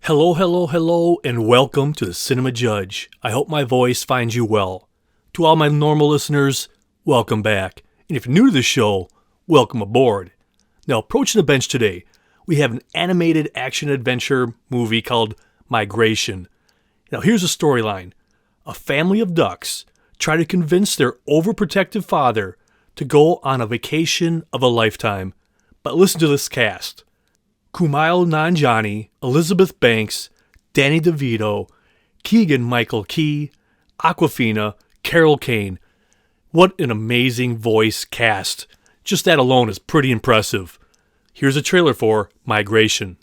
Hello, hello, hello, and welcome to the Cinema Judge. I hope my voice finds you well. To all my normal listeners, welcome back. And if you're new to the show, welcome aboard. Now, approaching the bench today, we have an animated action-adventure movie called Migration. Now, here's the storyline. A family of ducks try to convince their overprotective father to go on a vacation of a lifetime. But listen to this cast. Kumail Nanjiani, Elizabeth Banks, Danny DeVito, Keegan-Michael, Awkwafina, Carol Kane. What an amazing voice cast. Just that alone is pretty impressive. Here's a trailer for Migration.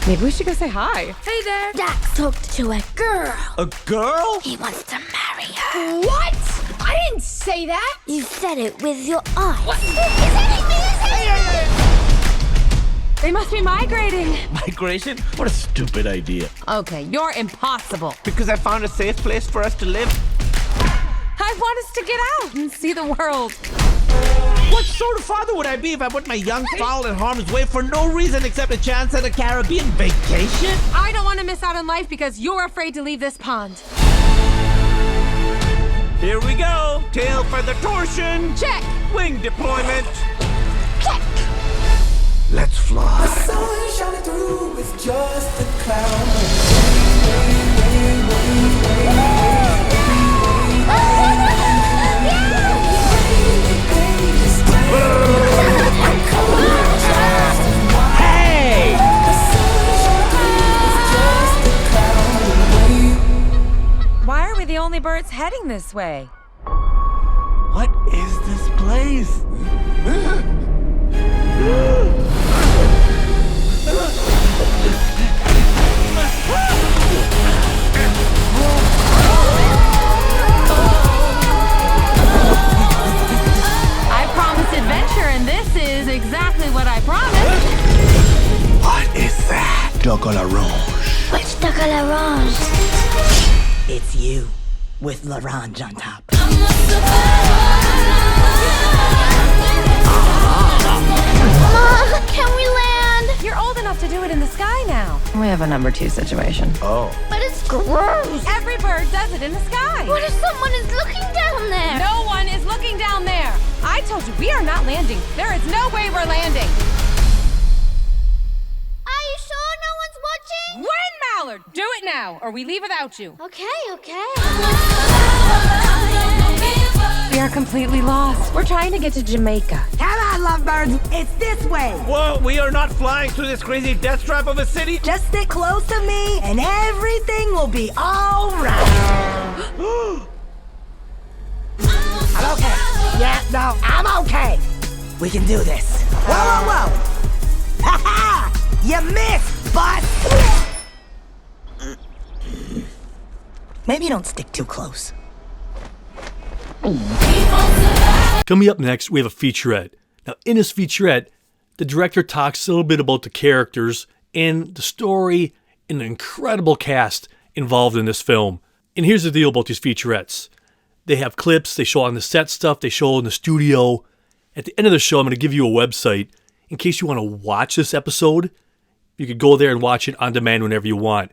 Maybe we should go say hi. Hey there. Dax talked to a girl. A girl? He wants to marry her. What? I didn't say that. You said it with your eyes. What? Is anything? They must be migrating. Migration? What a stupid idea. Okay, you're impossible. Because I found a safe place for us to live. I want us to get out and see the world. What sort of father would I be if I put my young fowl in harm's way for no reason except a chance at a Caribbean vacation? I don't want to miss out on life because you're afraid to leave this pond. Here we go. Tail feather torsion. Check. Wing deployment. Check. Let's fly. The sun shining through with just a cloud. Hey! Why are we the only birds heading this way? What is this place? I promised adventure, and this is exactly what I promised. What is that? Chocolate orange. Which chocolate orange? It's you with l'orange on top. Mom, can we land? You're old enough to do it in the sky now. We have a number 2 situation. Oh. But it's gross. Every bird does it in the sky. What if someone is looking down there? No one is looking down there. I told you we are not landing. There is no way we're landing. Are you sure no one's watching? When, Mallard? Do it now, or we leave without you. Okay. We are completely lost. We're trying to get to Jamaica. Come on, lovebirds. It's this way. Whoa, we are not flying through this crazy death trap of a city. Just stick close to me and everything will be all right. I'm okay. Yeah, no, I'm okay. We can do this. Whoa. Ha ha! You missed, boss. Maybe don't stick too close. Coming up next, we have a featurette. Now, in this featurette, the director talks a little bit about the characters and the story and the incredible cast involved in this film. And here's the deal about these featurettes. They have clips, they show on the set stuff, they show in the studio. At the end of the show, I'm going to give you a website in case you want to watch this episode. You could go there and watch it on demand whenever you want.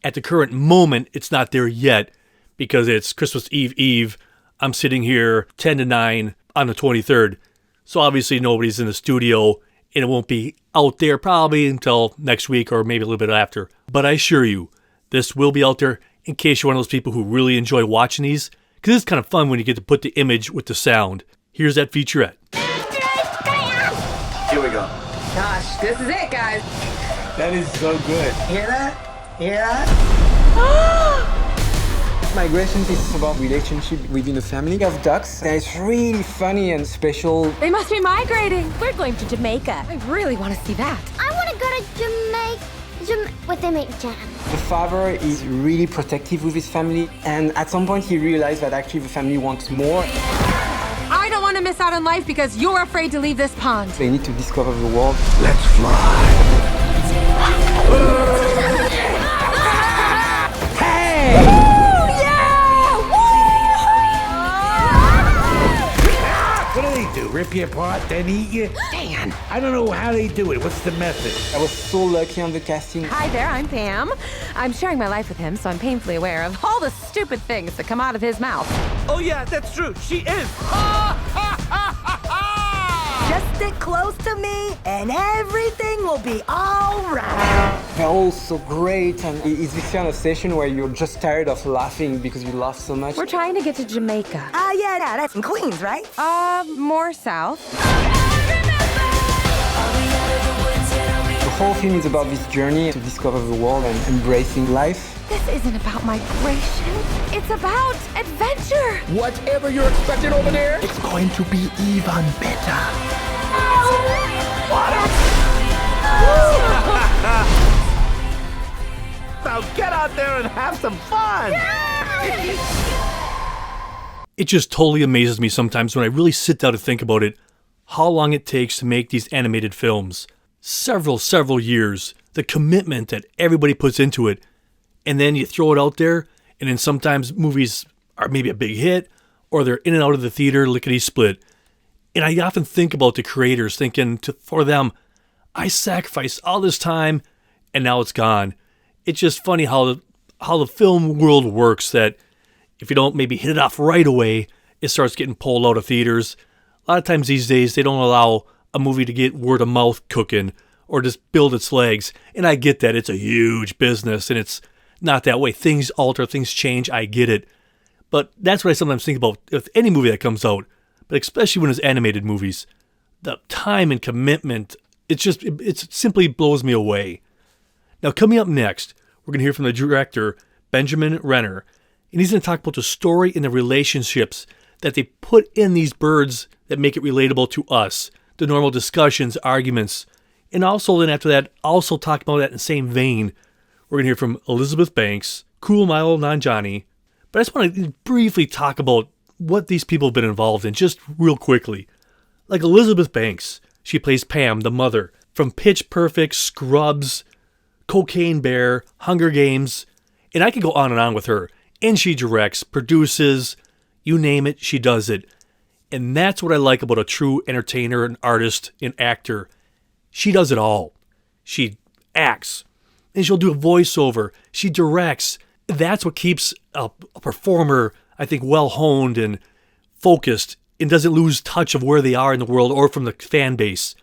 At the current moment, it's not there yet because it's Christmas Eve. I'm sitting here 10 to 9 on the 23rd. So obviously nobody's in the studio and it won't be out there probably until next week or maybe a little bit after. But I assure you, this will be out there in case you're one of those people who really enjoy watching these. Because it's kind of fun when you get to put the image with the sound. Here's that featurette. Here we go. Gosh, this is it, guys. That is so good. Hear that? Hear that? Migration is about relationship within a family of ducks. And it's really funny and special. They must be migrating. We're going to Jamaica. I really want to see that. I want to go to Jamaica. What they make jam. The father is really protective with his family, and at some point he realized that actually the family wants more. I don't want want to miss out on life because you're afraid to leave this pond. They need to discover the world. Let's fly. What do they do? Rip you apart, then eat you? Dan! I don't know how they do it. What's the method? I was so lucky on the casting. Hi there, I'm Pam. I'm sharing my life with him, so I'm painfully aware of all the stupid things that come out of his mouth. Oh yeah, that's true. She is. Just stick close to me, and everything will be all right. They're all so great, and it's this kind of session where you're just tired of laughing because you laugh so much. We're trying to get to Jamaica. Yeah, that's in Queens, right? More south. The whole film is about this journey to discover the world and embracing life. This isn't about migration. It's about adventure. Whatever you're expecting over there, it's going to be even better. Now get out there and have some fun. It just totally amazes me sometimes when I really sit down to think about it, how long it takes to make these animated films. Several years. The commitment that everybody puts into it. And then you throw it out there, and then sometimes movies are maybe a big hit, or they're in and out of the theater, lickety-split. And I often think about the creators, thinking for them, I sacrificed all this time, and now it's gone. It's just funny how the film world works, that if you don't maybe hit it off right away, it starts getting pulled out of theaters. A lot of times these days, they don't allow a movie to get word of mouth cooking, or just build its legs. And I get that, it's a huge business, and it's not that way. Things alter, things change, I get it. But that's what I sometimes think about with any movie that comes out, but especially when it's animated movies. The time and commitment, it simply blows me away. Now, coming up next, we're going to hear from the director, Benjamin Renner, and he's going to talk about the story and the relationships that they put in these birds that make it relatable to us, the normal discussions, arguments, and also then after that, also talk about that in the same vein. We're going to hear from Elizabeth Banks, Kumail Nanjiani, but I just want to briefly talk about what these people have been involved in, just real quickly. Like Elizabeth Banks, she plays Pam, the mother, from Pitch Perfect, Scrubs, Cocaine Bear, Hunger Games, and I could go on and on with her. And she directs, produces, you name it, she does it. And that's what I like about a true entertainer, an artist, an actor. She does it all. She acts, and she'll do a voiceover. She directs. That's what keeps a performer, I think, well-honed and focused and doesn't lose touch of where they are in the world or from the fan base.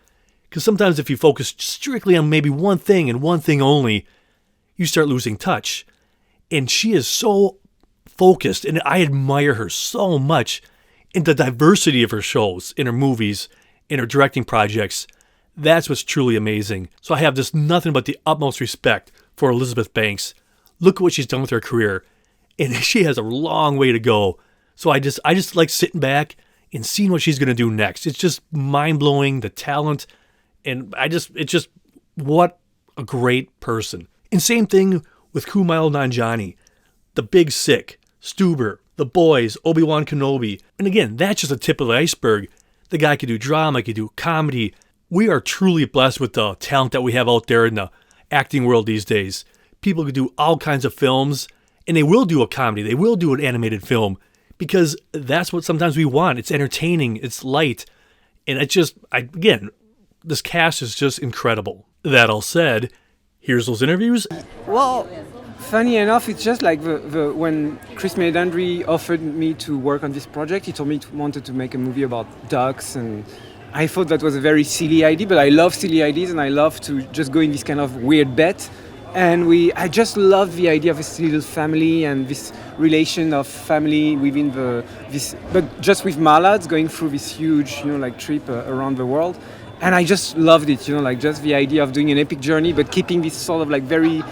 Because sometimes if you focus strictly on maybe one thing and one thing only, you start losing touch. And she is so focused, and I admire her so much in the diversity of her shows, in her movies, in her directing projects. That's what's truly amazing. So I have just nothing but the utmost respect for Elizabeth Banks. Look at what she's done with her career, and she has a long way to go. So I just like sitting back and seeing what she's going to do next. It's just mind-blowing, the talent, and it's just what a great person. And same thing with Kumail Nanjiani, The Big Sick, Stuber, The Boys, Obi-Wan Kenobi. And again, that's just the tip of the iceberg. The guy could do drama, could do comedy. We are truly blessed with the talent that we have out there in the acting world these days. People could do all kinds of films, and they will do a comedy. They will do an animated film, because that's what sometimes we want. It's entertaining, it's light, and again, this cast is just incredible. That all said, here's those interviews. Well, funny enough, it's just like when Chris Meledandri offered me to work on this project, he told me he wanted to make a movie about ducks, and I thought that was a very silly idea, but I love silly ideas and I love to just go in this kind of weird bet. And I just love the idea of this little family and this relation of family within but just with mallards going through this huge, trip around the world. And I just loved it, just the idea of doing an epic journey, but keeping this sort of very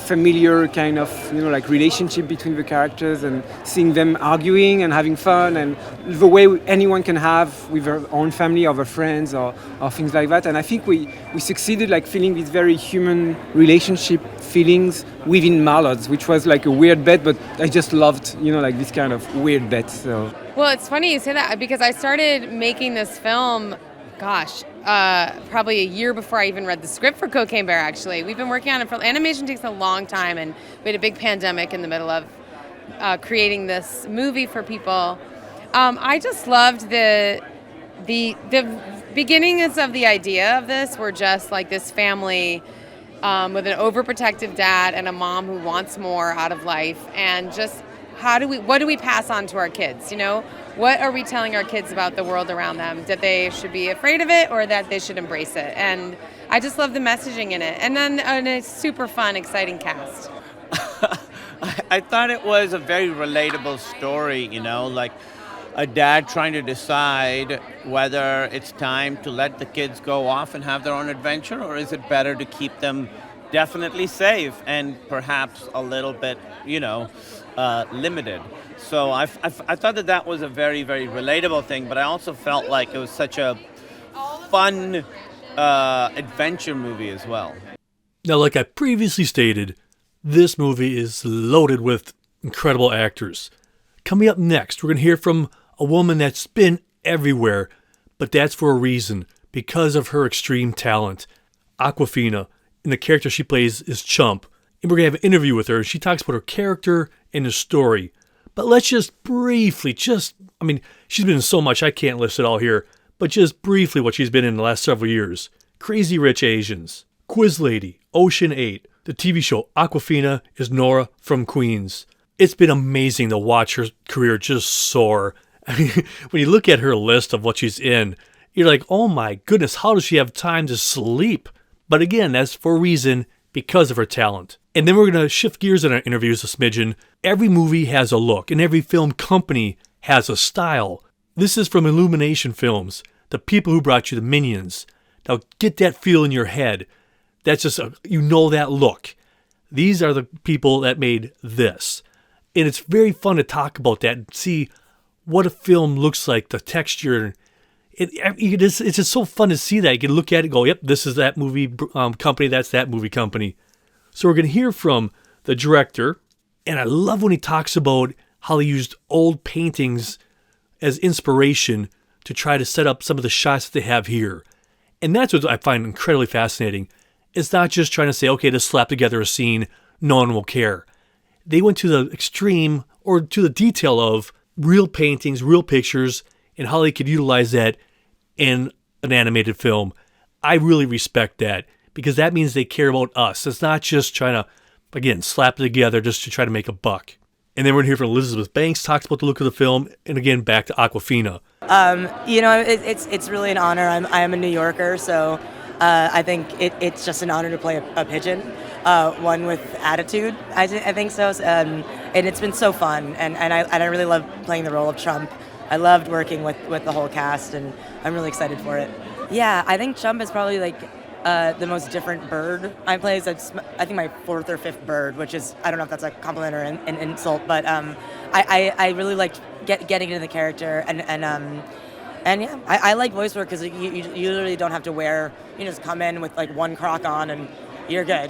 familiar kind of, like relationship between the characters and seeing them arguing and having fun and the way anyone can have with their own family or their friends or things like that. And I think we succeeded like feeling these very human relationship feelings within mallards, which was like a weird bet, but I just loved, like this kind of weird bet. So. Well, it's funny you say that because I started making this film, probably a year before I even read the script for Cocaine Bear, actually. We've been working on it animation takes a long time, and we had a big pandemic in the middle of creating this movie for people. I just loved the beginnings of the idea of this were just like this family with an overprotective dad and a mom who wants more out of life, and just what do we pass on to our kids, What are we telling our kids about the world around them? That they should be afraid of it or that they should embrace it? And I just love the messaging in it. And then a super fun, exciting cast. I thought it was a very relatable story, like a dad trying to decide whether it's time to let the kids go off and have their own adventure, or is it better to keep them definitely safe and perhaps a little bit, limited. So I thought that was a very, very relatable thing, but I also felt like it was such a fun adventure movie as well. Now, like I previously stated, this movie is loaded with incredible actors. Coming up next, we're going to hear from a woman that's been everywhere, but that's for a reason, because of her extreme talent. Awkwafina, and the character she plays is Chump. And we're going to have an interview with her. She talks about her character and the story. But let's just briefly, she's been in so much, I can't list it all here, but just briefly what she's been in the last several years. Crazy Rich Asians, Quiz Lady, Ocean 8, the TV show Awkwafina is Nora from Queens. It's been amazing to watch her career just soar. When you look at her list of what she's in, you're like, oh my goodness, how does she have time to sleep? But again, that's for a reason, because of her talent. And then we're going to shift gears in our interviews a smidgen. Every movie has a look, and every film company has a style. This is from Illumination Films, the people who brought you the Minions. Now get that feel in your head. That's just, that look. These are the people that made this. And it's very fun to talk about that and see what a film looks like, the texture. It's just so fun to see that. You can look at it and go, yep, this is that movie company, that's that movie company. So we're going to hear from the director, and I love when he talks about how he used old paintings as inspiration to try to set up some of the shots that they have here. And that's what I find incredibly fascinating. It's not just trying to say, okay, let's slap together a scene, no one will care. They went to the extreme, or to the detail of real paintings, real pictures, and how they could utilize that in an animated film. I really respect that, because that means they care about us. It's not just trying to, again, slap it together just to try to make a buck. And then we're going to hear from Elizabeth Banks, talks about the look of the film, and again, back to Awkwafina. It's really an honor. I am a New Yorker, so I think it's just an honor to play a pigeon, one with attitude, I think so. And it's been so fun, and I really love playing the role of Chump. I loved working with the whole cast, and I'm really excited for it. Yeah, I think Chump is probably like the most different bird I play. So I think my fourth or fifth bird, which is, I don't know if that's a compliment or an insult, but I really liked getting into the character, and yeah, I like voice work because you literally don't have to wear, you just come in with like one crock on and you're good,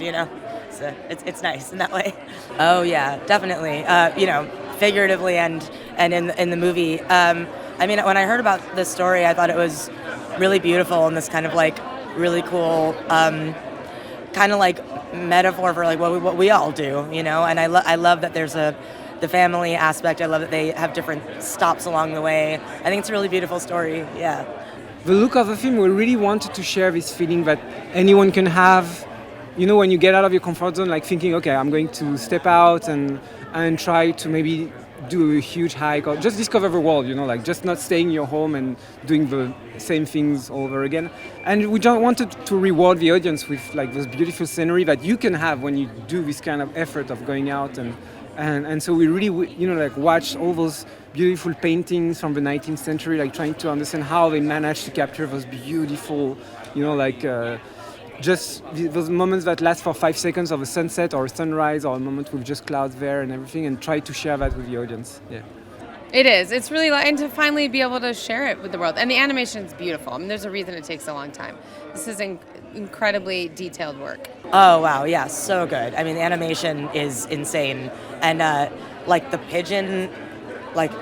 So it's nice in that way. Oh yeah, definitely. Figuratively and in the movie. When I heard about this story, I thought it was really beautiful and this kind of like really cool kind of like metaphor for like what we all do, And I love that there's the family aspect. I love that they have different stops along the way. I think it's a really beautiful story. Yeah. The look of the film, we really wanted to share this feeling that anyone can have. When you get out of your comfort zone, like thinking, okay, I'm going to step out and try to maybe do a huge hike or just discover the world, like just not staying in your home and doing the same things over again. And we just wanted to reward the audience with like this beautiful scenery that you can have when you do this kind of effort of going out. And so we really, watched all those beautiful paintings from the 19th century, like trying to understand how they managed to capture those beautiful, just those moments that last for 5 seconds of a sunset or a sunrise or a moment with just clouds there and everything, and try to share that with the audience. Yeah. It is. It's really, and to finally be able to share it with the world. And the animation is beautiful. I mean, there's a reason it takes a long time. This is incredibly detailed work. Oh, wow. Yeah, so good. I mean, the animation is insane. And, like, the pigeon, like,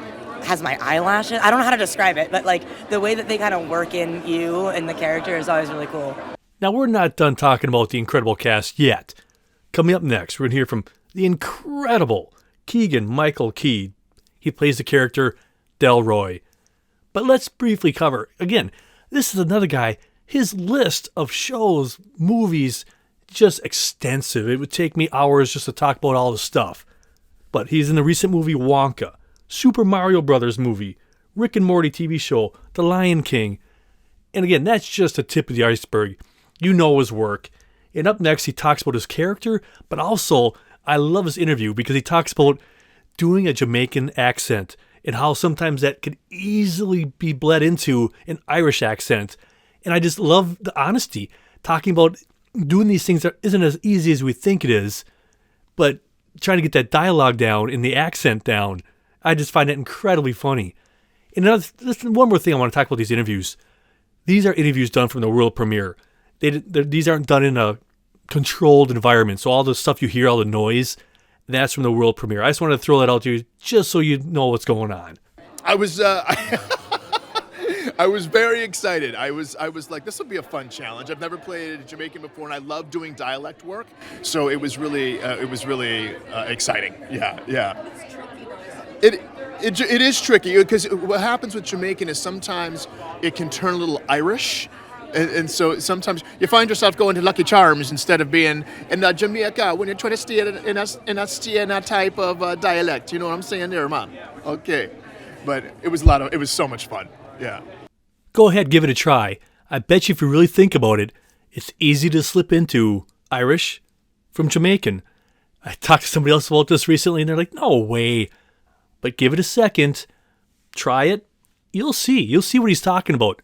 has my eyelashes. I don't know how to describe it, but, like, the way that they kind of work in you and the character is always really cool. Now, we're not done talking about the incredible cast yet. Coming up next, we're going to hear from the incredible Keegan-Michael Key. He plays the character Delroy. But let's briefly cover, again, this is another guy, his list of shows, movies, just extensive. It would take me hours just to talk about all the stuff. But he's in the recent movie Wonka, Super Mario Brothers movie, Rick and Morty TV show, The Lion King. And again, that's just the tip of the iceberg. You know his work. And up next, he talks about his character, but also, I love his interview because he talks about doing a Jamaican accent and how sometimes that could easily be bled into an Irish accent. And I just love the honesty, talking about doing these things that isn't as easy as we think it is, but trying to get that dialogue down and the accent down. I just find it incredibly funny. And one more thing I want to talk about these interviews. These are interviews done from the world premiere. These aren't done in a controlled environment. So all the stuff you hear, all the noise, that's from the world premiere. I just wanted to throw that out to you just so you know what's going on. I was I was very excited. I was like, this will be a fun challenge. I've never played Jamaican before, and I love doing dialect work. So it was really exciting. Yeah. It is tricky because what happens with Jamaican is sometimes it can turn a little Irish. And so sometimes you find yourself going to Lucky Charms instead of being in Jamaica when you're trying to stay in a type of dialect. You know what I'm saying there, man? Okay. But it was so much fun. Yeah. Go ahead, give it a try. I bet you if you really think about it, it's easy to slip into Irish from Jamaican. I talked to somebody else about this recently and they're like, no way. But give it a second. Try it. You'll see. You'll see what he's talking about.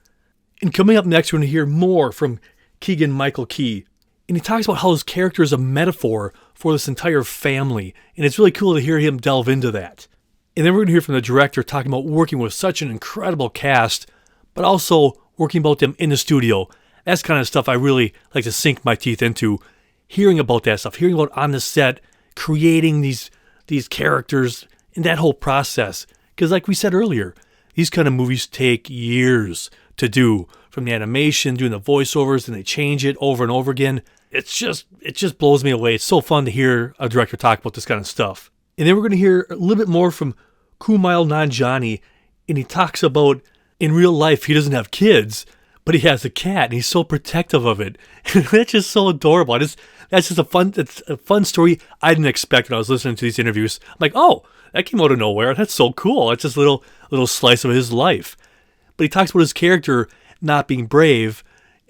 And coming up next, we're going to hear more from Keegan-Michael Key. And he talks about how his character is a metaphor for this entire family. And it's really cool to hear him delve into that. And then we're going to hear from the director talking about working with such an incredible cast, but also working about them in the studio. That's kind of stuff I really like to sink my teeth into. Hearing about that stuff, hearing about on the set, creating these characters, and that whole process. Because like we said earlier, these kind of movies take years to do, from the animation, doing the voiceovers, and they change it over and over again. It just blows me away. It's so fun to hear a director talk about this kind of stuff. And then we're going to hear a little bit more from Kumail Nanjiani, and he talks about in real life he doesn't have kids, but he has a cat, and he's so protective of it. That's just so adorable. That's just a fun story I didn't expect when I was listening to these interviews. I'm like, oh, that came out of nowhere. That's so cool. It's just a little slice of his life. But he talks about his character not being brave,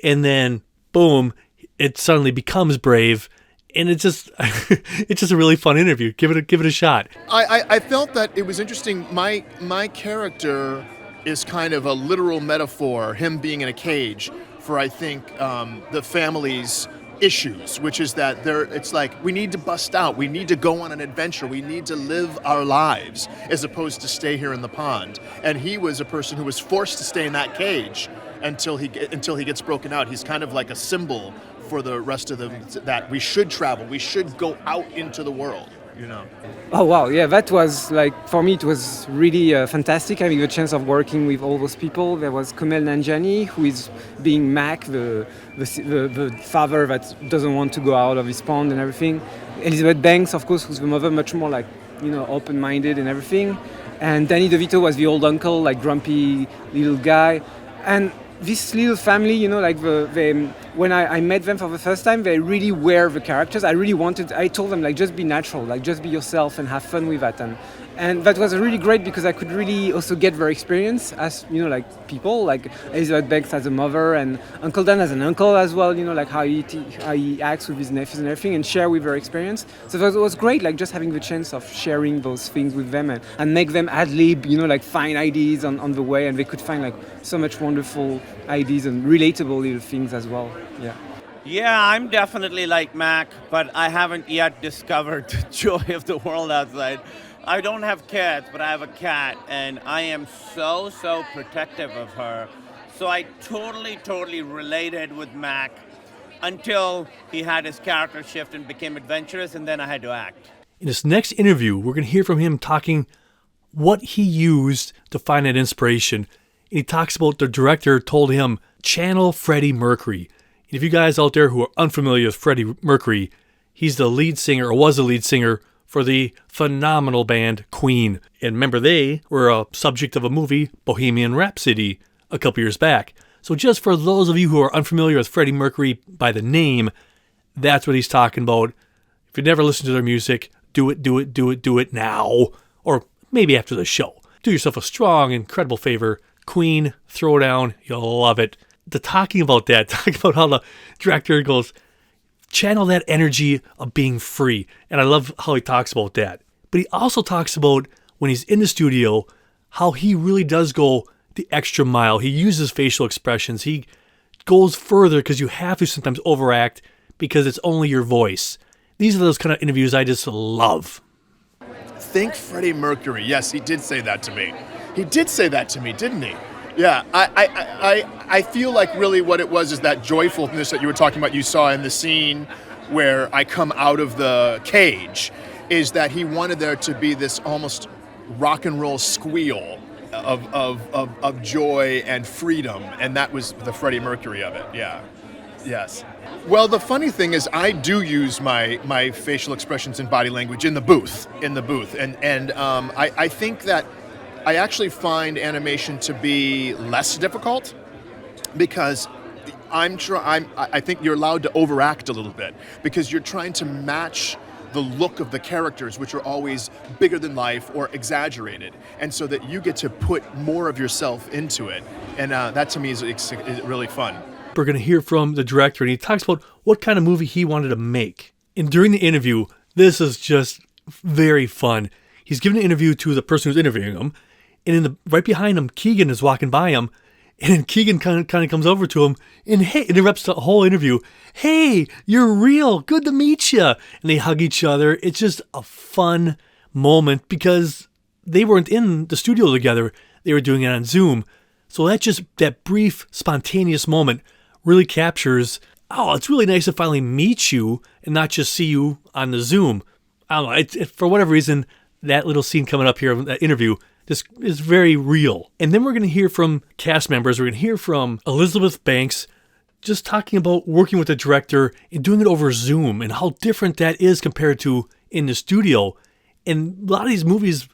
and then boom, it suddenly becomes brave, and it's just a really fun interview. Give it a shot. I felt that it was interesting. My character is kind of a literal metaphor, him being in a cage, for I think the family's issues, which is that it's like we need to bust out, we need to go on an adventure, we need to live our lives as opposed to stay here in the pond. And he was a person who was forced to stay in that cage until he gets broken out. He's kind of like a symbol for the rest of them that we should travel, we should go out into the world. You know. Oh wow, yeah, that was like, for me it was really fantastic having the chance of working with all those people. There was Kumail Nanjiani, who is being Mac, the father that doesn't want to go out of his pond and everything. Elizabeth Banks, of course, who's the mother, much more like, open-minded and everything. And Danny DeVito was the old uncle, like grumpy little guy. And this little family, when I met them for the first time, they really were the characters. I told them, just be natural, just be yourself and have fun with that. And that was really great because I could really also get their experience as, people, like Elizabeth Banks as a mother and Uncle Dan as an uncle as well, how he acts with his nephews and everything, and share with their experience. So it was great, just having the chance of sharing those things with them and make them ad-lib, find ideas on the way, and they could find so much wonderful ideas and relatable little things as well. Yeah. Yeah, I'm definitely like Mac, but I haven't yet discovered the joy of the world outside. I don't have kids, but I have a cat, and I am so protective of her. So I totally related with Mac until he had his character shift and became adventurous, and then I had to act. In this next interview, we're going to hear from him talking what he used to find that inspiration. And he talks about the director told him, channel Freddie Mercury. And if you guys out there who are unfamiliar with Freddie Mercury, he's the lead singer, or was the lead singer, for the phenomenal band Queen. And remember, they were a subject of a movie, Bohemian Rhapsody, a couple years back. So just for those of you who are unfamiliar with Freddie Mercury by the name, that's what he's talking about. If you never listened to their music, do it now. Or maybe after the show. Do yourself a strong, incredible favor. Queen, throw down, you'll love it. Talking about how the director goes, channel that energy of being free. And I love how he talks about that. But he also talks about when he's in the studio, how he really does go the extra mile. He uses facial expressions. He goes further because you have to sometimes overact because it's only your voice. These are those kind of interviews I just love. Think Freddie Mercury. Yes, he did say that to me. He did say that to me, didn't he? Yeah, I feel like really what it was is that joyfulness that you were talking about, you saw in the scene where I come out of the cage, is that he wanted there to be this almost rock and roll squeal of joy and freedom, and that was the Freddie Mercury of it. Yeah, yes. Well, the funny thing is I do use my facial expressions and body language in the booth, and I think that I actually find animation to be less difficult because I think you're allowed to overact a little bit because you're trying to match the look of the characters, which are always bigger than life or exaggerated, and so that you get to put more of yourself into it, and that to me is really fun. We're going to hear from the director, and he talks about what kind of movie he wanted to make. And during the interview, this is just very fun. He's giving an interview to the person who's interviewing him, and right behind him, Keegan is walking by him, and then Keegan kind of comes over to him and interrupts the whole interview. Hey, you're real. Good to meet you. And they hug each other. It's just a fun moment because they weren't in the studio together. They were doing it on Zoom. So that brief, spontaneous moment really captures, it's really nice to finally meet you and not just see you on the Zoom. I don't know. For whatever reason, that little scene coming up here, that interview, this is very real. And then we're going to hear from cast members. We're going to hear from Elizabeth Banks just talking about working with the director and doing it over Zoom and how different that is compared to in the studio. And a lot of these movies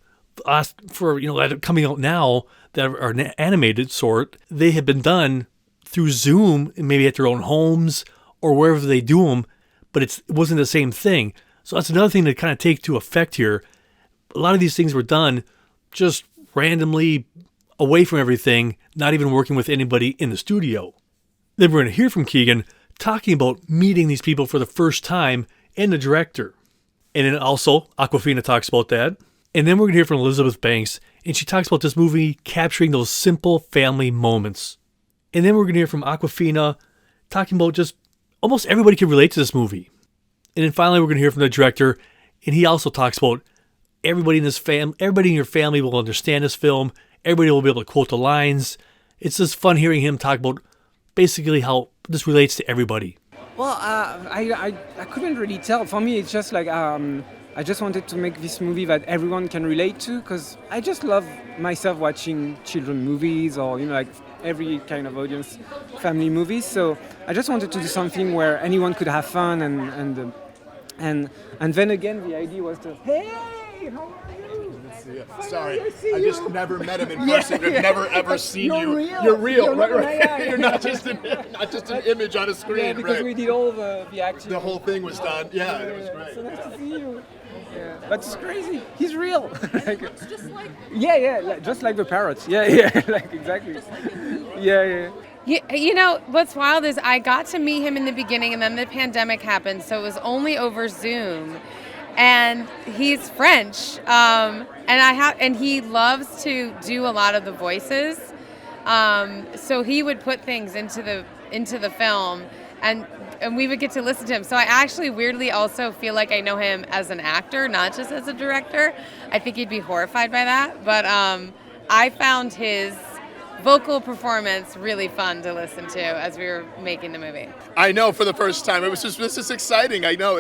that are coming out now that are animated sort, they have been done through Zoom, maybe at their own homes or wherever they do them, but it wasn't the same thing. So that's another thing to kind of take to effect here. A lot of these things were done just randomly away from everything, not even working with anybody in the studio. Then we're going to hear from Keegan talking about meeting these people for the first time and the director. And then also, Awkwafina talks about that. And then we're going to hear from Elizabeth Banks, and she talks about this movie capturing those simple family moments. And then we're going to hear from Awkwafina talking about just almost everybody can relate to this movie. And then finally, we're going to hear from the director, and he also talks about everybody in your family will understand this film. Everybody will be able to quote the lines. It's just fun hearing him talk about basically how this relates to everybody. Well, I couldn't really tell. For me, it's just like I just wanted to make this movie that everyone can relate to because I just love myself watching children movies or like every kind of audience family movies. So I just wanted to do something where anyone could have fun and then again the idea was to how are you? Sorry, I just never met him in person. I've never ever seen you. Real. You're real, right? Yeah. You're not just an image on a screen. Yeah, because we did all the acting. The whole thing was done. Yeah, it was great. So nice to see you. Yeah, that's crazy. He's real. It's just like just like the parrots. Yeah, like exactly. Yeah. You know, what's wild is I got to meet him in the beginning, and then the pandemic happened, so it was only over Zoom. And he's French, and he loves to do a lot of the voices. So he would put things into the film, and we would get to listen to him. So I actually weirdly also feel like I know him as an actor, not just as a director. I think he'd be horrified by that, but I found his vocal performance really fun to listen to as we were making the movie. I know, for the first time. This is exciting. I know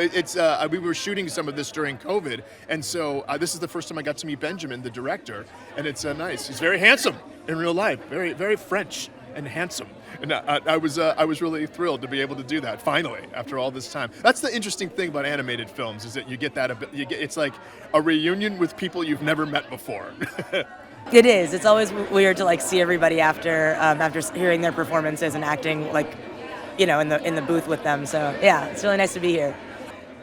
we were shooting some of this during COVID, and so this is the first time I got to meet Benjamin, the director, and it's nice. He's very handsome in real life, very, very French and handsome. And I was really thrilled to be able to do that finally after all this time. That's the interesting thing about animated films, is that you get that it's like a reunion with people you've never met before. It is. It's always weird to like see everybody after hearing their performances and acting like, in the booth with them. So yeah, it's really nice to be here.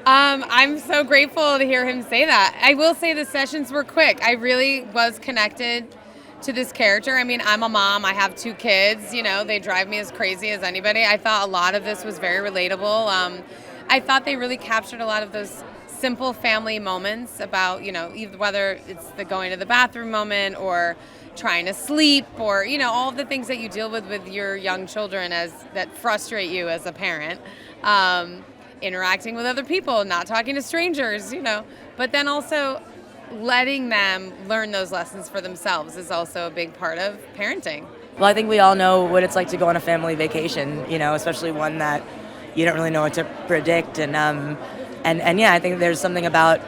I'm so grateful to hear him say that. I will say the sessions were quick. I really was connected to this character. I mean, I'm a mom. I have 2 kids. They drive me as crazy as anybody. I thought a lot of this was very relatable. I thought they really captured a lot of those simple family moments about, either whether it's the going to the bathroom moment or trying to sleep or, all of the things that you deal with your young children that frustrate you as a parent. Interacting with other people, not talking to strangers, but then also letting them learn those lessons for themselves is also a big part of parenting. Well, I think we all know what it's like to go on a family vacation, especially one that you don't really know what to predict. And yeah, I think there's something about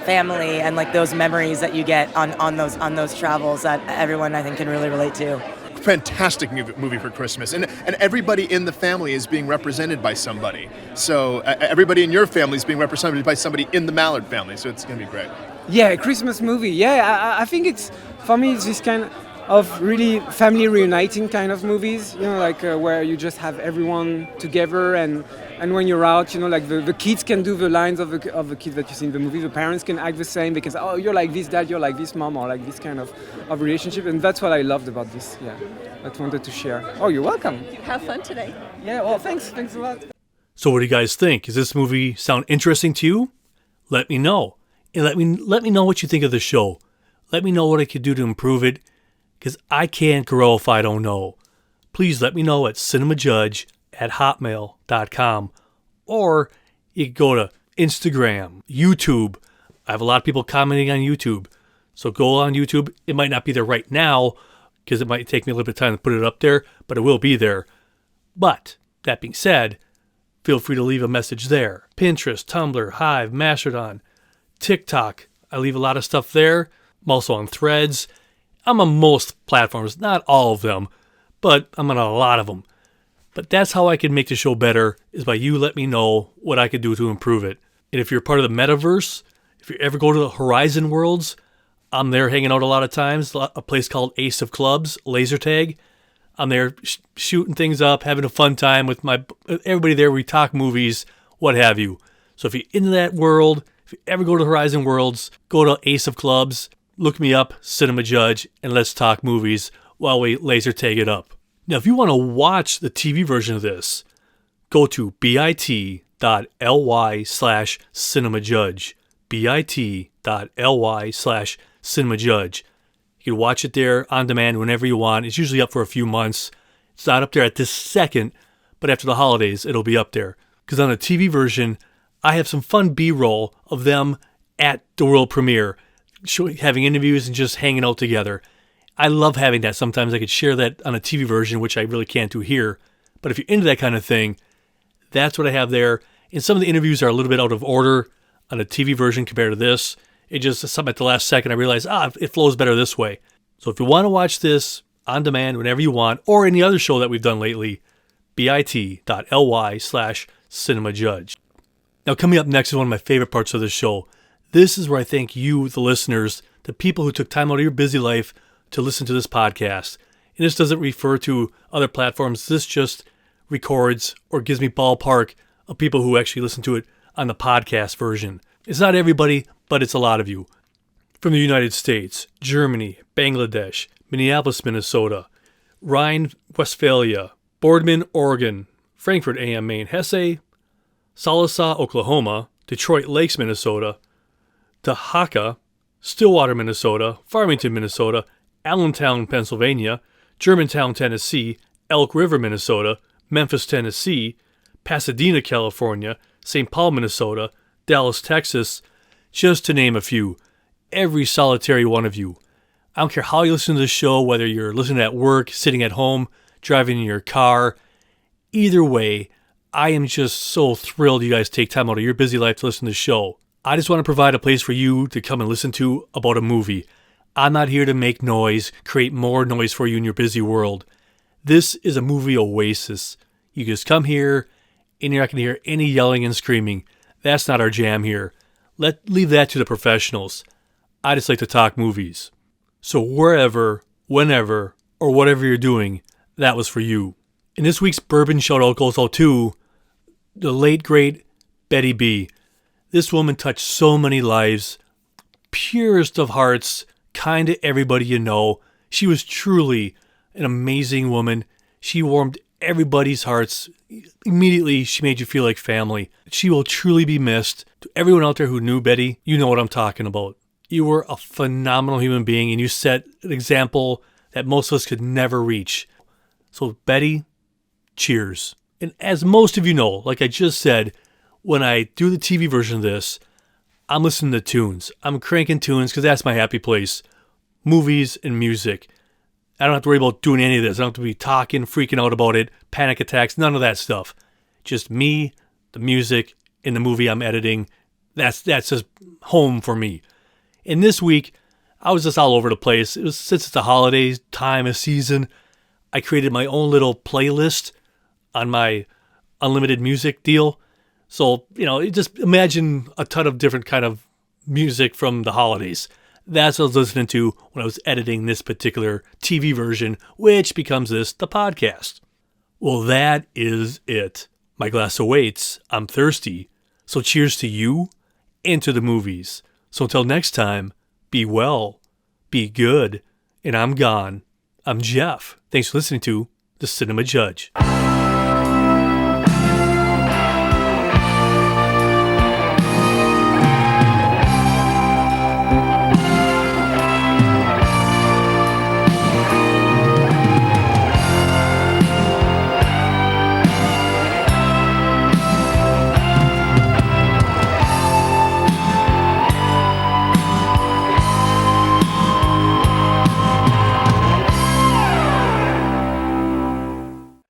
family and like those memories that you get on those travels that everyone I think can really relate to. Fantastic movie for Christmas, and everybody in the family is being represented by somebody. So everybody in your family is being represented by somebody in the Mallard family. So it's going to be great. Yeah, a Christmas movie. Yeah, I think it's this kind of really family reuniting kind of movies. Where you just have everyone together, and when you're out, the kids can do the lines of the kids that you see in the movie. The parents can act the same. They can say, "Oh, you're like this dad, you're like this mom," or like this kind of relationship. And that's what I loved about this. Yeah, I wanted to share. Oh, you're welcome. Have fun today. Yeah. Well, thanks a lot. So what do you guys think? Does this movie sound interesting to you? Let me know. And let me know what you think of the show. Let me know what I could do to improve it, because I can't grow if I don't know. Please let me know at cinemajudge@hotmail.com, or you can go to Instagram, YouTube. I have a lot of people commenting on YouTube, so go on YouTube. It might not be there right now, because it might take me a little bit of time to put it up there, but it will be there. But that being said, feel free to leave a message there. Pinterest, Tumblr, Hive, Mastodon, TikTok. I leave a lot of stuff there. I'm also on Threads. I'm on most platforms, not all of them, but I'm on a lot of them. But that's how I can make the show better, is by you let me know what I could do to improve it. And if you're part of the metaverse, if you ever go to the Horizon Worlds, I'm there hanging out a lot of times, a place called Ace of Clubs, laser tag. I'm there shooting things up, having a fun time with everybody there. We talk movies, what have you. So if you're into that world, if you ever go to Horizon Worlds, go to Ace of Clubs, look me up, Cinema Judge, and let's talk movies while we laser tag it up. Now, if you want to watch the TV version of this, go to bit.ly/cinemajudge, bit.ly/cinemajudge. You can watch it there on demand whenever you want. It's usually up for a few months. It's not up there at this second, but after the holidays, it'll be up there. Because on the TV version, I have some fun B-roll of them at the world premiere, having interviews and just hanging out together. I love having that. Sometimes I could share that on a TV version, which I really can't do here. But if you're into that kind of thing, that's what I have there. And some of the interviews are a little bit out of order on a TV version compared to this. It just, something at the last second, I realized, it flows better this way. So if you want to watch this on demand whenever you want, or any other show that we've done lately, bit.ly/cinemajudge. Now, coming up next is one of my favorite parts of the show. This is where I thank you, the listeners, the people who took time out of your busy life to listen to this podcast. And this doesn't refer to other platforms. This just records or gives me ballpark of people who actually listen to it on the podcast version. It's not everybody, but it's a lot of you. From the United States, Germany, Bangladesh, Minneapolis, Minnesota, Rhine, Westphalia, Boardman, Oregon, Frankfurt AM, Maine, Hesse, Sallisaw, Oklahoma, Detroit Lakes, Minnesota, Tahaka, Stillwater, Minnesota, Farmington, Minnesota, Allentown, Pennsylvania, Germantown, Tennessee, Elk River, Minnesota, Memphis, Tennessee, Pasadena, California, St. Paul, Minnesota, Dallas, Texas, just to name a few. Every solitary one of you. I don't care how you listen to the show, whether you're listening at work, sitting at home, driving in your car. Either way, I am just so thrilled you guys take time out of your busy life to listen to the show. I just want to provide a place for you to come and listen to about a movie. I'm not here to make noise, create more noise for you in your busy world. This is a movie oasis. You just come here and you're not going to hear any yelling and screaming. That's not our jam here. Leave that to the professionals. I just like to talk movies. So wherever, whenever, or whatever you're doing, that was for you. And this week's bourbon shout-out goes out to the late, great Betty B. This woman touched so many lives, purest of hearts, kind to everybody you know. She was truly an amazing woman. She warmed everybody's hearts. Immediately, she made you feel like family. She will truly be missed. To everyone out there who knew Betty, you know what I'm talking about. You were a phenomenal human being, and you set an example that most of us could never reach. So, Betty, cheers. And as most of you know, like I just said, when I do the TV version of this, I'm listening to tunes. I'm cranking tunes because that's my happy place. Movies and music. I don't have to worry about doing any of this. I don't have to be talking, freaking out about it, panic attacks, none of that stuff. Just me, the music, and the movie I'm editing. That's just home for me. And this week, I was just all over the place. Since it's the holidays time of season, I created my own little playlist on my unlimited music deal. So, just imagine a ton of different kind of music from the holidays. That's what I was listening to when I was editing this particular TV version, which becomes the podcast. Well, that is it. My glass awaits. I'm thirsty. So cheers to you and to the movies. So until next time, be well, be good, and I'm gone. I'm Jeff. Thanks for listening to The Cinema Judge.